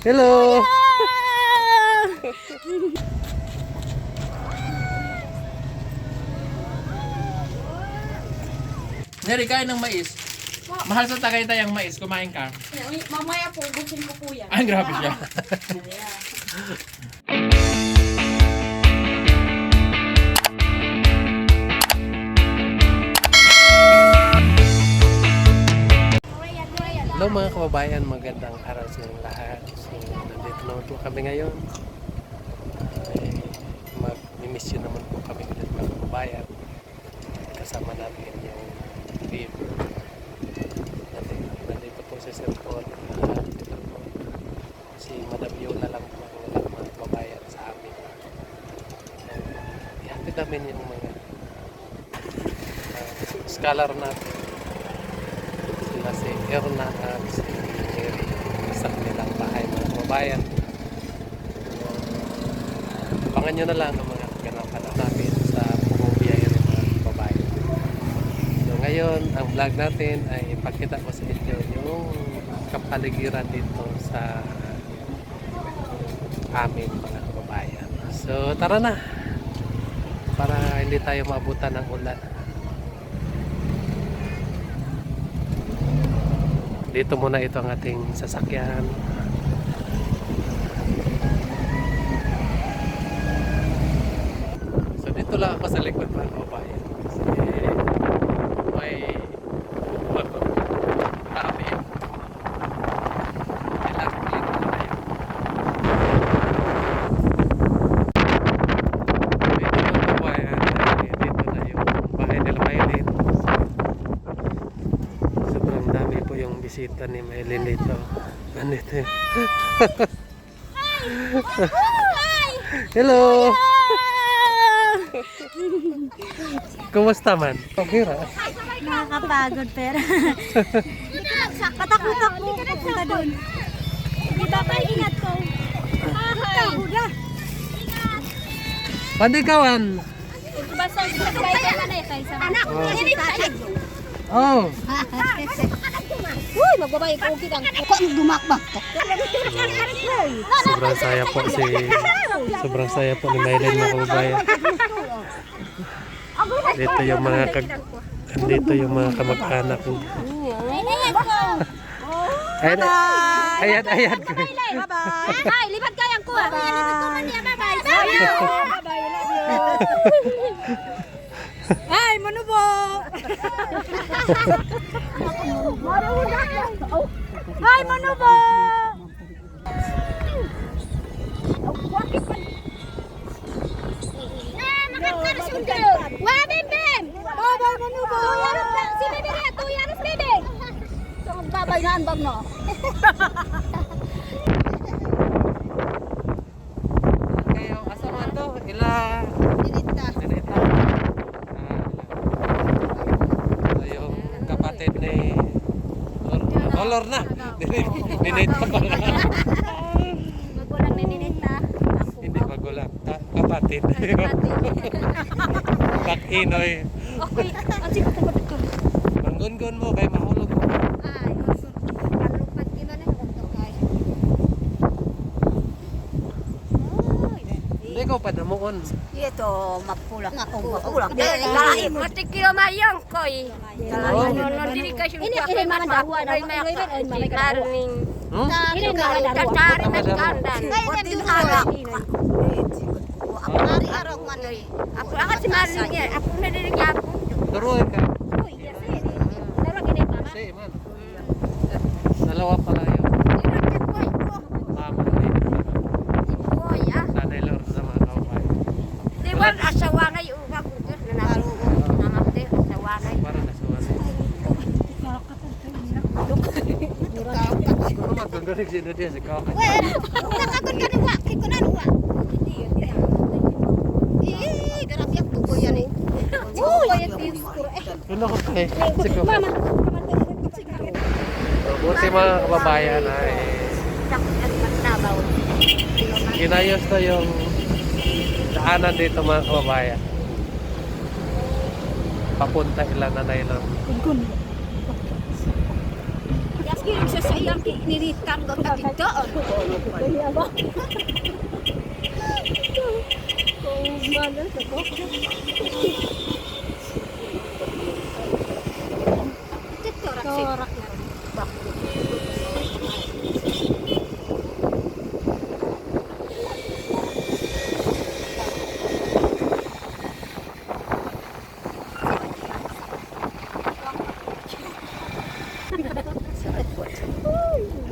Hello! Neri, kain ng mais. Mahal sa Tagaytay ang mais. Kumain ka. Mamaya po, bukin ko po yan. Ay, grabe siya. Hello mga kababayan, magandang araw sa inyong lahat. So, nandito naman po kami ngayon. Mag-miss yun naman po kami ulit mga kababayan. Kasama natin yung team. Nandito po si Sir Paul. Si Madam Yola lang po ang walang mga kababayan sa amin. Ihatid namin yung mga scholar natin. Sila si Erna at si Jerry sa kanilang bahay mga kababayan. Abangan nyo na lang ang mga ganapan namin sa buong biyahe ng mga kababayan. So ngayon, ang vlog natin ay ipakita ko sa inyo yung kapaligiran dito sa amin mga kababayan. So tara na para hindi tayo maabutan ng ulan. Dito muna ito ang ating sasakyan. So dito lang ako sa likod mga kababayan. Kasi may tabi. Kailangan dito na tayo. Dito mga kababayan. Dito na yung bahay nila Maylin. Sobrang dami po yung bisita ni Maylin dito. Nandito yun. Hello! Kumusta man? Pagkira? Nakakapagod pero patakot ako pupunta doon. Di ba kayo ingat ko? Pandikawan! Basta sabay ka na eh. Anak ko, Oh! uy, magbabay ko kitang kung gumakbak ka. Sobrang saya po ni Maylin mga kababayan. Dito yung mga dito yung mga kamag-anak ko. Ayan, ayan, ayan. Bye-bye. Ay, lipat kayang ko. Lipat ko man niya. Bye-bye. Ay, manubo. Ay, manubo. Wah, bim-bim. Bye-bye, manubo. Si Bebe ya, tuyarus Bebe. Bye-bye na bang no. Kayo, asama to? Ila? Dinita. Ito yung kapatid ni Lorna. Dinita pa nga. Magulang ni Ninita. Hindi magulang. Kapatid. Bakinoy. Okay, ang siko ko dito. Manggun-gun mo kay mahulog mo. Ay, palupat gimana ko to kay. Hindi ko pa namuon. Ito mapulak ako mapulak. Dai mati kilo mayang koy. Non diri ka siyang ini mana dawa na marning. Ini mana dawa. Cari meskandan. Botin harap. Aku lari arok manoy. Aku akan si marning ya. Aku na diri ka. Turuan ka. Oh iya sih. Dalawa gini mama. Kasi man. Dalawa pala yun. Mama rin. Oh ya. Nanay Lord sa mga kaupay. Di ba asawa na yung uwag ko na naruo. Namate asawa na. Para nasuwan. Siguro magkagalig sino diya sa kakay. Nakakot ka ng wak. Kiko na ng wak. Eh, garap yak tuko yan eh. Uy, Ano ko kay? Siguro. Buti mga kababayan ay inayos na yung daanan dito mga kababayan. Papunta ilan na lang. Kaya nagsasayang kiniritan ko takito. Torak na.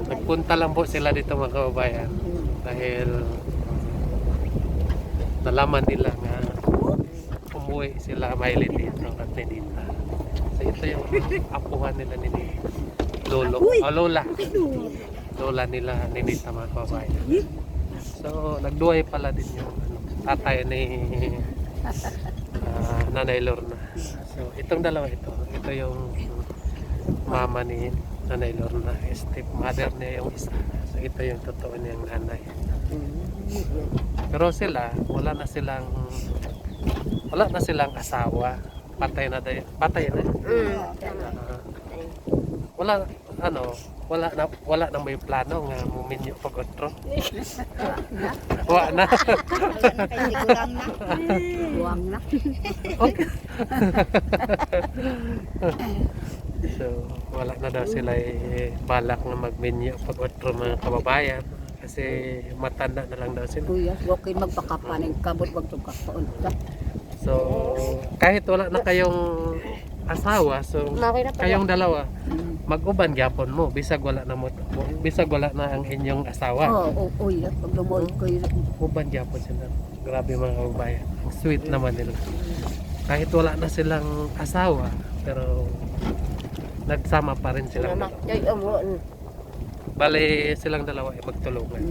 Nagpunta lang po sila dito mga kababayan dahil nalaman nila na umuwi sila Maylin dito at ni Nita. So ito yung apuhan nila ni Lolo, Lola. Lola nila ni Nita mga kababayan. So nagduway pala din yung tatay ni Nanay Lorna. So itong dalawa ito yung mama ni Nanay Lorna, stepmother niya yung isa. So ito yung totoo niyang nanay. Pero sila, wala na silang asawa. Patay na. Wala nang may plano nga muminyo pag otro. Wala na. Hindi ko lang na. Buwang na. Okay. So, wala na daw sila balak na magminyo pag otro mga kababayan kasi matanda na lang daw sila. Kuya, huwag kayo magpakapanin kabot, huwag itong kapaunta. So, kahit wala na kayong asawa, so kayong dalawa mag-uban gyapon mo bisag wala na ang inyong asawa. Uy, pag lumoy ko yun. Uban gyapon sila. Grabe mga kababayan. Ang sweet naman nila. Kahit wala na silang asawa, pero nagsama pa rin silang dalawa. Bale silang dalawa ay magtulungan.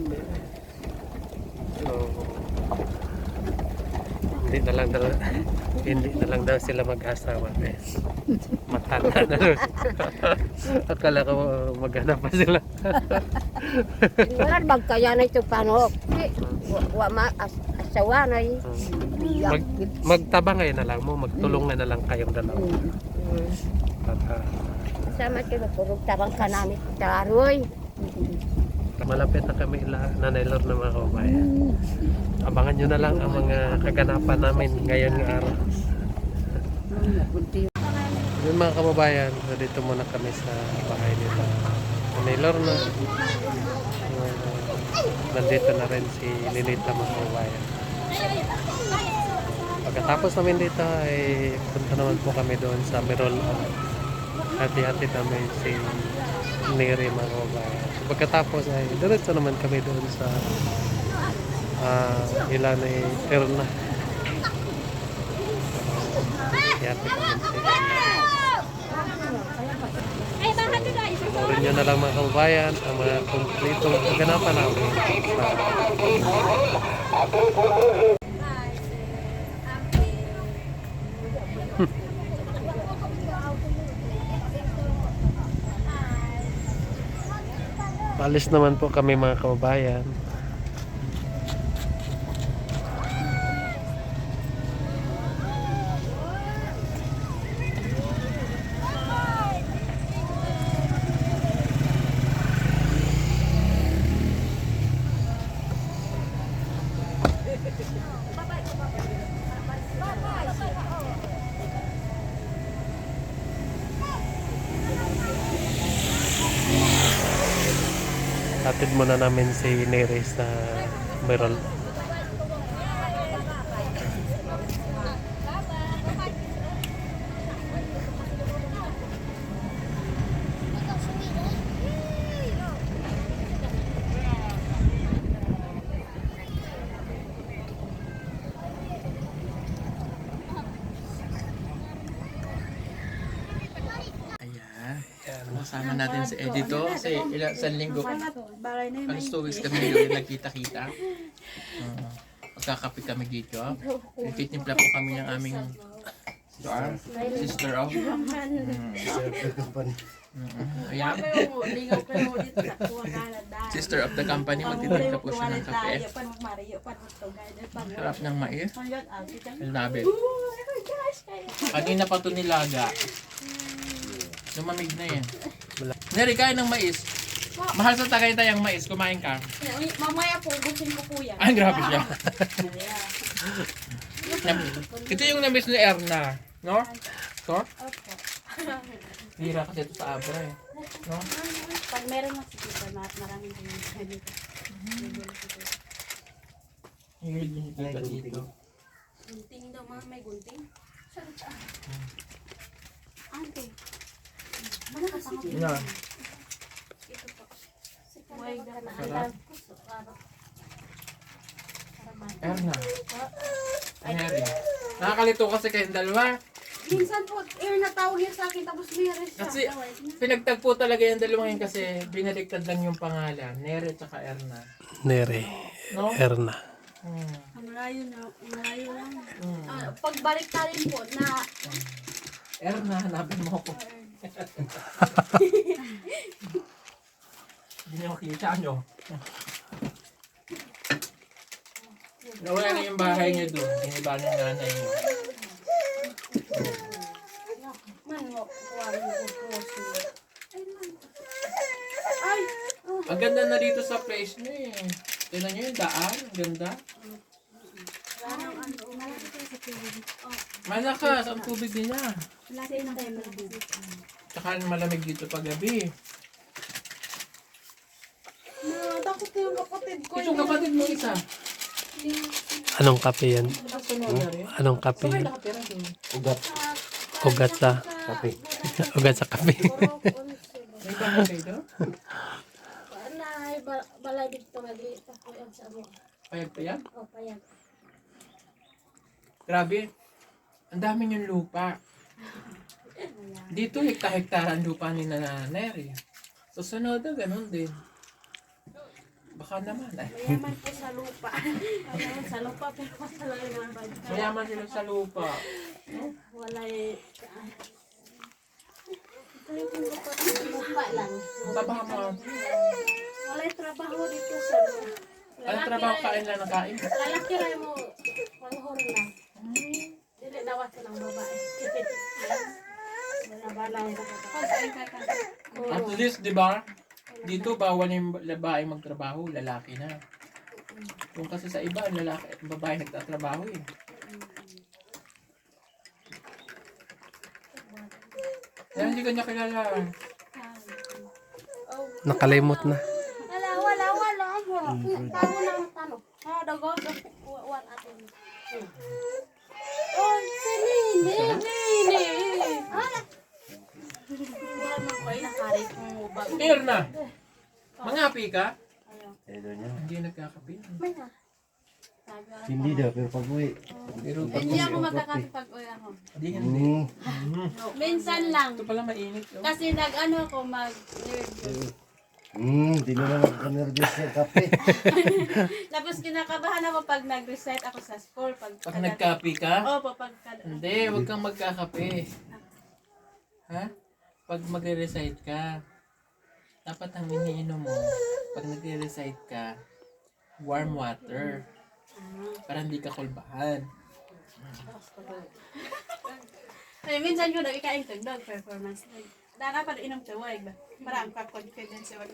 So, hindi na lang daw sila mag-asawa. Matanda na daw. Akala ko maghanap pa sila. Wala magkaya na ito panok. Wala asawa na yun. Magtabangay na lang mo, magtulungan na lang kayong dalawa. Sama kayo, purog tabang ka namin. Taroy. Malapit na kami Nanay Lorna mga kababayan. Abangan nyo na lang ang mga kaganapan namin ngayon ng araw. Yun mga kababayan, dito muna kami sa bahay nila Nanay Lorna. Nandito na rin si Ninita mga kababayan. Pagkatapos namin dito ay punta naman po kami doon sa Merol. Hati-hati namin si Neri mga kababayan. Pagkatapos ay diretso naman kami doon sa Ilanay Erna. Hati kami si Panoorin nyo na lang mga kababayan ang mga kompletong kaganapan namin. Alis naman po kami mga kababayan. Hatid muna namin si Neri sa Merol. Kasama natin si Edito kasi isang linggo. Alas 2 weeks kami hindi nagkita-kita. Magkakape kami dito. Titimpla po kami ng aming sister of ayan. Sister of the company. Magtitimpla po siya ng kape. Sarap ng mais. I love it. Kanina pa ito nilaga. Lumamig na yan. Neri, kain ng mais. Mahal sa Tagaytay ang mais. Kumain ka. Mamaya po, busin ko po yan. Ay, grabe siya. Ito yung namiss ni Erna. No? Ito? Opo. Hira kasi ito sa Abra eh. No? Pag meron mas dito, maraming dito. Hilig yung kita dito. Gunting daw, mga may gunting. Ante. Mana ka sa Ina. ito po. Huwag na Sarap. Erna. Neri. Nakakalito kasi kayong dalawa. Minsan po, na tawag niya sa akin, tapos meron siya. Kasi pinagtagpo talaga yung dalawang yun kasi binaliktad lang yung pangalan. Neri at saka Erna. Nere. No? Erna. Malayo lang. Pagbalik tayo po na Erna, hanapin mo ako. Hindi niyo makita nyo. Nawala na yung bahay niyo doon. Giniba ng nanay niyo. man mo Ang ganda na dito sa place niyo eh. Tignan niyo yung daan. Ang ganda. Malakas ang tubig nila. Tsaka malamig dito paggabi. Takot yung kapatid ko. Ito kapatid mo isa. Anong kape yan? Anong kape Sabay yan? nakatira doon. Ugat sa kape. Ugat sa kape. May bahay kayo doon? Balay dito maliit ako yan sa mo. Payag pa yan? O payag. Grabe. Ang dami niyong lupa. Dito hektar-hektara ang lupa ni Nanay. Susunod na ganun din. Baka naman eh. Mayaman po sa lupa. Mayaman sa lupa pero wala yung budget. Mayaman sila sa lupa. Wala yung ito yung lupa lang. Tabaman. Wala yung trabaho dito sa lupa. Anong trabaho kain lang na kain? Lalaki rin mo panghor lang. Dili dawat ka ng babae. Wala ba lang At least, di ba? Dito bawal yung babae magtrabaho, lalaki na. Kung kasi sa iba, lalaki at babae nagtatrabaho eh. Kaya hindi ka niya kilala. Nakalimot na. Wala. Tao lang tanong. Dago. What atin. Oh, si Nini. Wala man ko inakarit mo ba? Erna! Mangapi ka? Hindi nagkakapi. May na. Hindi daw, pero pag uwi. Pero Hindi ako magkakapag-uwi ako. hindi. Minsan lang. Ito pala mainit. Oh. Kasi nag-ano ako Hindi na lang ako-nervous sa kape. Tapos kinakabahan ako pag nag-recite ako sa school. Pag nagkapi ka? Opo, Hindi, huwag kang magkakape. Ha? Pag magre-recite ka, dapat ang iniinom mo, pag nagre-recite ka, warm water. Para hindi ka kulbahan. Ay, minsan ko nag-ikain tagdog performance. Dara pa inom tawag ba? Para ang ka-confidence sa wag.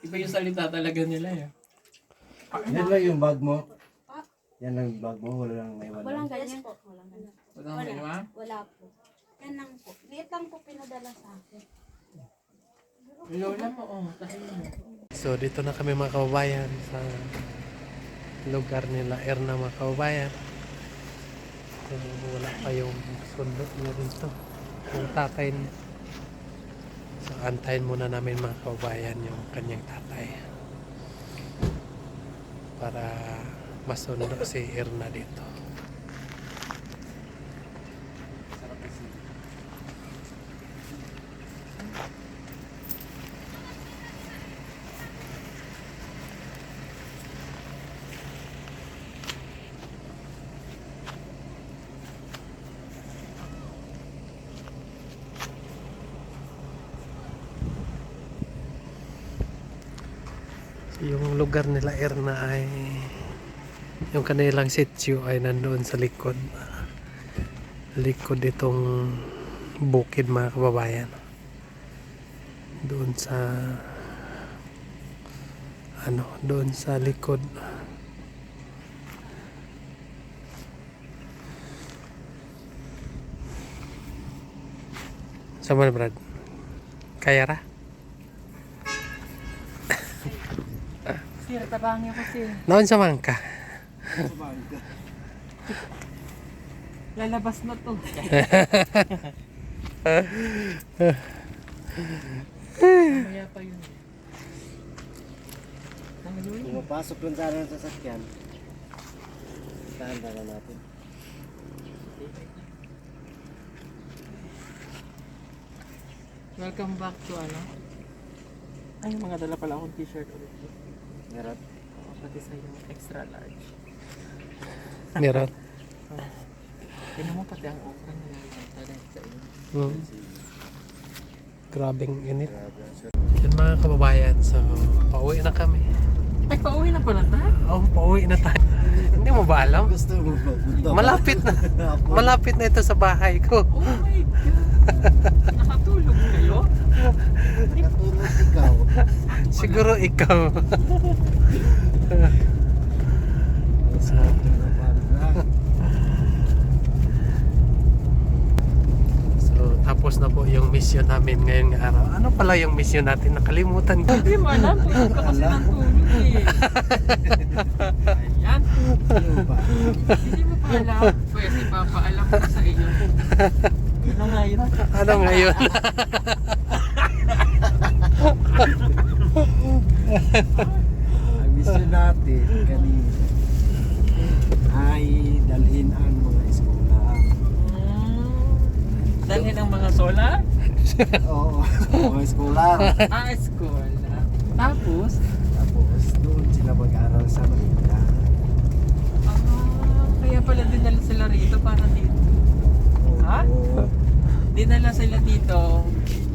Iba yung salita talaga nila eh. Yan lang yung bag mo. Yan lang yung bag mo, wala lang may wala. Walang ganyan po. Walang ganyan. Wala mo ba? Wala po. Yan lang po. Liit lang po pinadala sa akin. Lola mo, oh. Tahin mo. So dito na kami mga kababayan sa lugar nila Erna mga kababayan. So, wala pa yung sundo niya dito. Yung tatay niya. So antayin muna namin mga kababayan yung kanyang tatay. Para masundo si Erna dito. Yung lugar nila Erna ay yung kanilang sitio ay nandoon sa likod. Likod itong bukid mga kababayan. Doon sa doon sa likod. Sama na Brad. Kaya ra? Sir, tabangi ko sir. Naon sa mangka? Lalabas na to. Mamaya pa yun. Pumapasok dun sana ng sasakyan. Tahan-tahan natin. Welcome back to ano? Ay, mga dala pala akong t-shirt ulit. Meron. Pati sa'yo, extra large. Meron. Tignan mo pati ang okra nila. Dahil sa iyo. Grabing init. Yan mga kababayan. So, pauwi na kami. Ay, pauwi na pala tayo? Oh, pauwi na tayo. Hindi mo ba alam? Gusto mo magpunta? Malapit na. Malapit na ito sa bahay ko. Oh my God! Nakatulog kayo? Nakatulog ikaw. Siguro ikaw. So, tapos na po yung mission namin ngayong araw. Ano pala yung mission natin? Nakalimutan ko. Hindi mo alam. Tulog ka kasi ng tulog eh. Ayan. Hindi mo pa alam. Pwede papaalam ko sa iyo. Ano nga yun? Ano ngayon? Ang mission natin kanina ay dalhin ang mga eskola. Dalhin ang mga sola? Oo, mga eskola. School. Tapos? Tapos doon sila mag-aral sa Manila. Kaya pala dinala sila rito para dito. Ha? Oo. Dinala sila dito.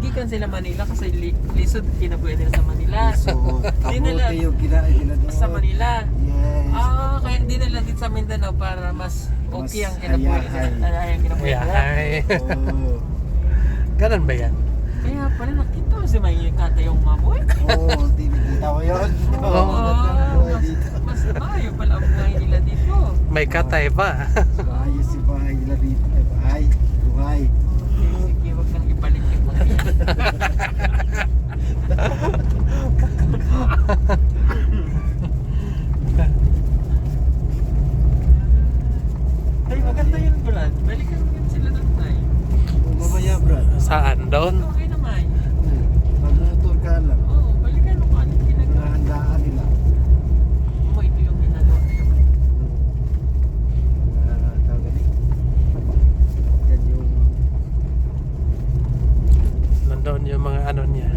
Gikan sila Manila kasi lisod kinabuhi nila sa Manila. So, Dinala kabuti yung kinain nila doon. sa Manila. Yes. Kaya dinala din sa Mindanao para mas okay ang Mas kinabuhi nila. hayahay. Ang kinabuhi nila. Ay. Oo. Ganun ba yan? Kaya pala nakita mo si May Kata yung mamoy. Oo, tinikita ko yun. Oo. Ganda ng buhay dito. Mas mayo pala ang buhay nila dito. May katay ba? Ayos si bahay nila dito. Ay, buhay. Sige, huwag nang ibalik yung mga yan. Ay, maganda yun, Brad. Balikan mo yun sila doon tayo. Mamaya, Brad. Saan doon? Okay naman. Mag-motor ka lang. Oo, balikan mo kung anong ginagawa. Nahandaan nila. Mo, ito yung ginagawa nila. Tawag ganit. Yan yung Nandoon yung mga ano niya.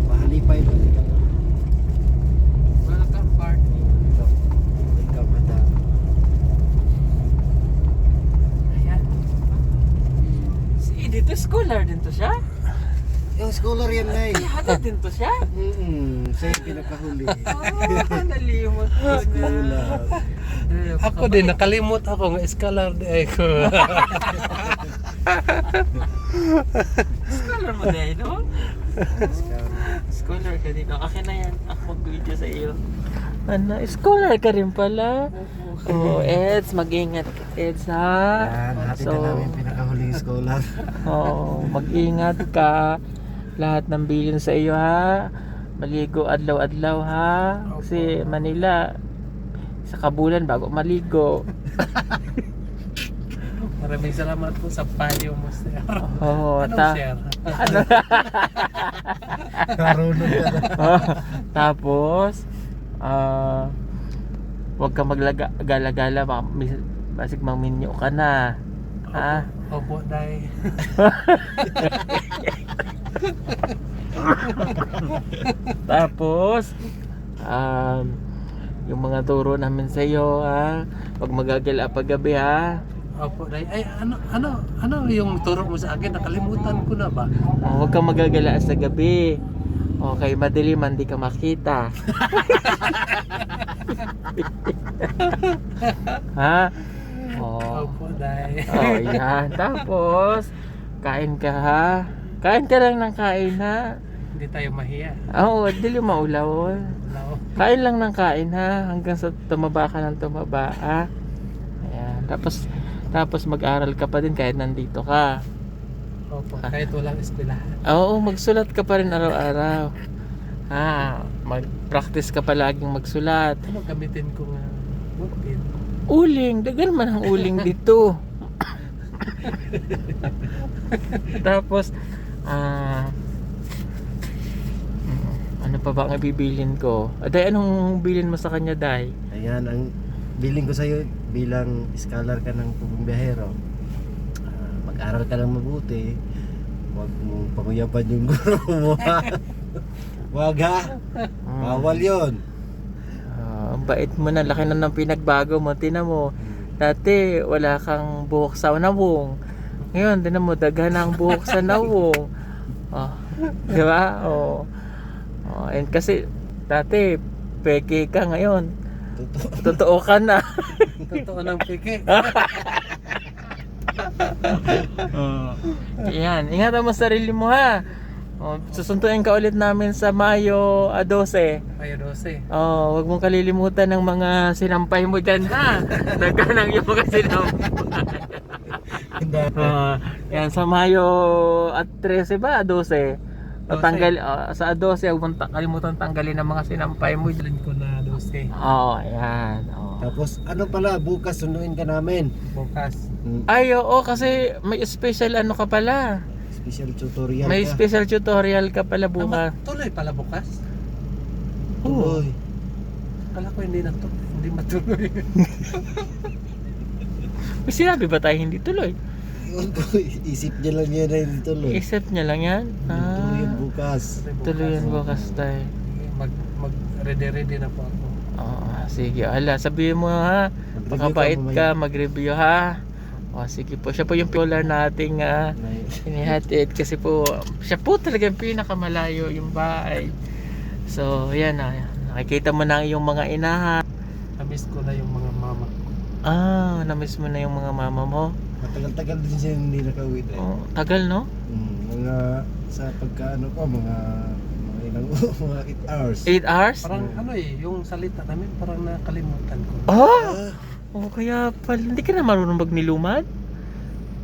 mahalipay ba? Welcome party. Ito. Ikaw mata. Ayan. Si dito scholar din to siya? Yung scholar yan na Ay, hata din to siya? Siya yung pinakahuli. Nalimot ko na. Scholar. Ako din, nakalimot ako nga scholar di ko. Scholar mo din, no? Scholar ka din. Akin na yan. Ako mag-video sa iyo. Ano, scholar ka rin pala. Oh, Eds, mag-ingat. Eds, ha? Yan, hati na namin pinakahuling scholar. Oh, mag-ingat ka. Lahat ng bilin sa iyo, ha? Maligo adlaw-adlaw, ha? Kasi Manila, sa kabulan bago maligo. Maraming salamat po sa payo mo, sir. Oo, Anong sir? Ano? Karunod ka na. Tapos, huwag ka maggala-gala, basig maminyo ka na. Ha? Opo, day. Tapos, yung mga turo namin sa iyo, ha? Huwag magagala paggabi, ha? Opo, day. Ay, ano yung turo mo sa akin? Nakalimutan ko na ba? Huwag kang magagala sa gabi. Okay, madilim, hindi ka makita. Ha? Oh. Opo, dahil. Oh, yan. Tapos, kain ka ha. Kain ka lang ng kain ha. Hindi tayo mahiya. Oo, dili maulaw. No. Kain lang ng kain ha. Hanggang sa tumaba ka ng tumaba ha. Ayan. Tapos mag-aral ka pa din kahit nandito ka. Opo, kahit walang eskwelahan. Oo, magsulat ka pa rin araw-araw. Ha, mag-practice ka pa laging magsulat. Ano gamitin ko nga? Bukid. Uling, dagan man ang uling dito. Tapos, ano pa ba ang ibibilin ko? Day, anong bilin mo sa kanya, Day? Ayan, ang billing ko sa'yo bilang scholar ka ng Pugong Biyahero. Mag-aral ka lang mabuti. Huwag mong panguyapan yung guro mo ha. Huwag ha. Bawal yun. Ang bait mo na, laki na ng pinagbago mo. Tingnan mo, dati wala kang buhok sa nawong. Ngayon, tingnan mo, daghan ang buhok sa nawong. Oh, di ba? Oh. Oh, and kasi dati peke ka, ngayon totoo ka na. Totoo ng piki. Yan, ingatan mo sarili mo ha. Oh, susuntuin ka ulit namin sa Mayo 12. Mayo 12. Oh, wag mong kalilimutan ng mga sinampay mo diyan ha. Nagkanang yung mga sinampay. Yan sa Mayo at 13 ba? 12. Tanggal sa 12, huwag mong kalimutan tanggalin ang mga sinampay mo. Dalhin ko na 12. Oo, ayan. Oh. Tapos ano pala, bukas sunduin ka namin. Bukas. Ay, oo, kasi may special ano ka pala. Special tutorial May ka. special tutorial ka pala bukas. Tuloy pala bukas. Tuloy. Kala ko hindi matuloy. May sinabi ba tayo hindi tuloy? Yun ko, isip niya lang yan na hindi tuloy. Isip niya lang yan? Tuloy yan bukas. Tuloy yan bukas tayo. Ready na po ako. Oo, sige. Ala, sabihin mo ha. Mag-review Pakabait mamaya. ka, mag-review ha. O, sige po. Siya po yung pillar nating inihatid. Kasi po, siya po talaga yung pinakamalayo yung bahay. So, yan na. Nakikita mo na yung mga inaha. Namiss ko na yung mga mama ko. Namiss mo na yung mga mama mo. Matagal-tagal din siya hindi nakauwi dahil. Oh, tagal no? Mga sa pagkaano ko, mga ilang mga 8 hours. 8 hours? Parang yung salita namin parang nakalimutan ko. Oh, kaya pala. Hindi ka na marunong magnilumad?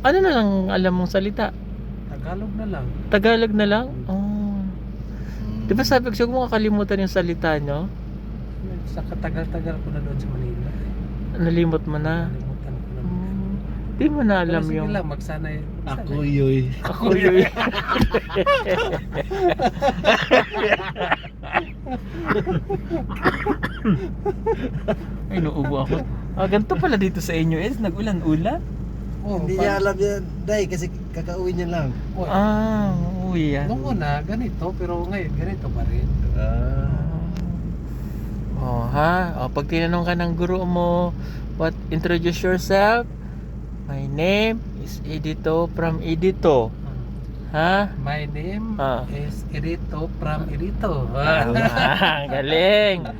Ano na lang alam mong salita? Tagalog na lang. Tagalog na lang? Oh. Di ba sabi ko, huwag mo kakalimutan yung salita nyo? Sa katagal-tagal ko na doon sa Manila. Nalimot mo na. Nalimutan ko na. Di mo na alam Pero sige yung... lang, magsanay. Ako yoy. Ako yun. Ay, nauubo ako. Ganito pala dito sa inyo is, nag-ulan-ulan? Hindi niya alam yan, Day, kasi kakauwi niya lang. Uwi yan. Nung una, ganito, pero ngayon, ganito pa rin. Pag tinanong ka ng guro mo, introduce yourself. My name is Edito from Edito. Ha? My name is Edito from Edito. Galing.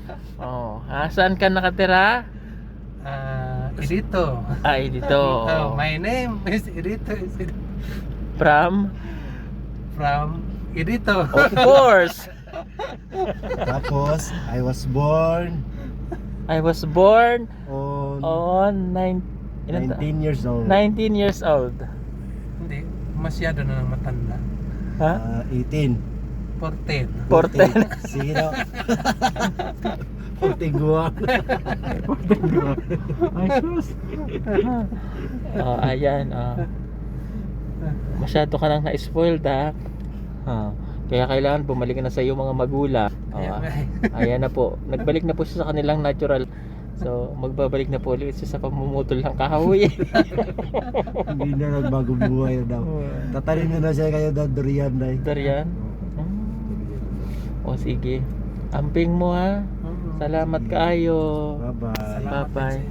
Saan ka nakatira? Edito. Edito. My name is Edito. From Edito. Of course. Tapos, I was born on 19 years old. 19 years old. Hindi, masyado na lang matanda. Ha? 18. 14. 14. Sige na. 14 guwang. Ay, sus. Ayan. Masyado ka nang na-spoiled ha. Kaya kailangan bumalik na sa iyo mga magulang. Ayan na po. Nagbalik na po siya sa kanilang natural. So, magbabalik na po ulit siya sa pamumutol ng kahoy. Hindi na nagbagong buhay na daw. Tatanim na siya kayo daw durian na. Durian? O sige. Amping mo ha. Salamat kaayo. Bye-bye. Bye-bye.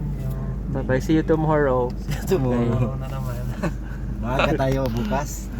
Bye-bye. See you tomorrow. Tomorrow. Na naman. Maaga tayo bukas.